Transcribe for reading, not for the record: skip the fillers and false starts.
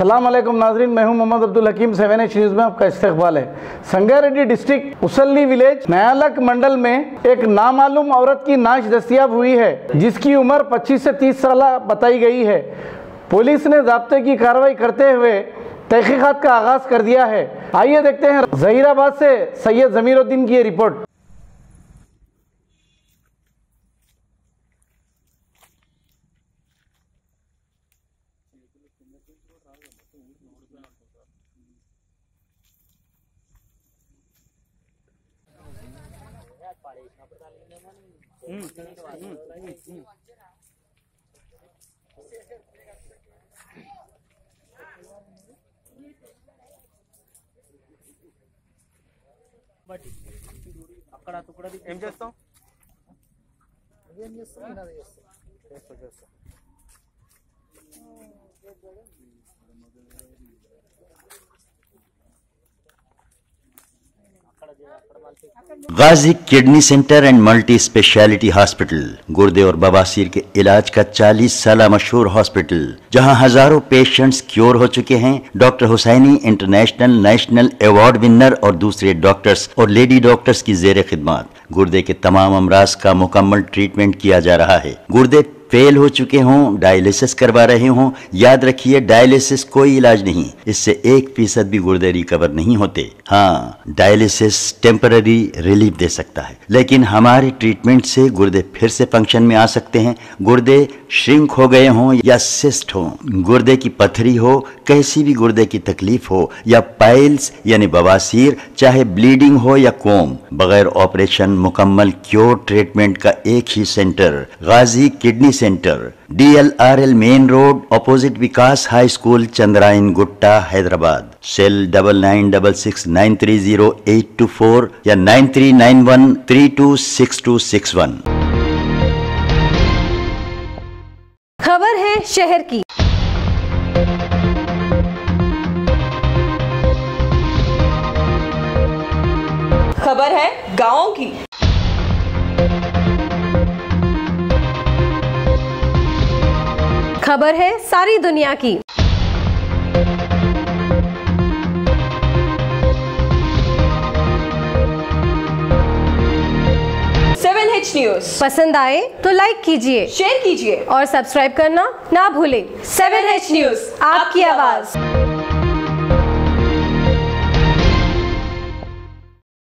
अस्सलाम वालेकुम नाजरीन, मैं हूं मोहम्मद अब्दुल हकीम। 7H न्यूज़ में आपका इस्तकबाल है। संगारेड्डी डिस्ट्रिक्ट उसल्ली विलेज नयालक मंडल में एक नामालूम औरत की नाश दस्तियाब हुई है, जिसकी उम्र 25 से 30 साल बताई गई है। पुलिस ने ज़ाब्ते की कार्रवाई करते हुए तहकीकात का आगाज़ कर दिया है। आइए देखते हैं जहीराबाद से सैयद ज़मीरुद्दीन की ये रिपोर्ट। అక్కడ తుక్కడ ఏం చేస్తాం Ghazi kidney centre and multi speciality hospital गुर्दे और बवासीर के इलाज का 40 साल मशहूर हॉस्पिटल, जहां हजारों पेशेंट्स क्योर हो चुके हैं। Doctor Husaini international national award winner और दूसरे डॉक्टर्स और लेडी डॉक्टर्स की जेर खिदमत गुर्दे के तमाम अमराज का मुकम्मल ट्रीटमेंट किया जा रहा है। गुर्दे फेल हो चुके हों, डायलिसिस करवा रहे हों, याद रखिए डायलिसिस कोई इलाज नहीं, इससे 1% भी गुर्दे रिकवर नहीं होते। हाँ, डायलिसिस टेम्पररी रिलीफ दे सकता है, लेकिन हमारे ट्रीटमेंट से गुर्दे फिर से फंक्शन में आ सकते हैं। गुर्दे श्रिंक हो गए हों या सिस्ट हो, गुर्दे की पथरी हो, कैसी भी गुर्दे की तकलीफ हो या पाइल्स यानी बवासीर, चाहे ब्लीडिंग हो या कोम, बगैर ऑपरेशन मुकम्मल क्योर ट्रीटमेंट का एक ही centre Ghazi kidney centre, DLRL main road opposite Vikas high school, Chandrayan Gutta, Hyderabad. Cell 9966930824 या 9391326261। खबर है शहर की। खबर है गांवों की। खबर है सारी दुनिया की। H न्यूज़ पसंद आए तो लाइक कीजिए, शेयर कीजिए और सब्सक्राइब करना ना भूलें। 7H न्यूज़, आपकी आवाज।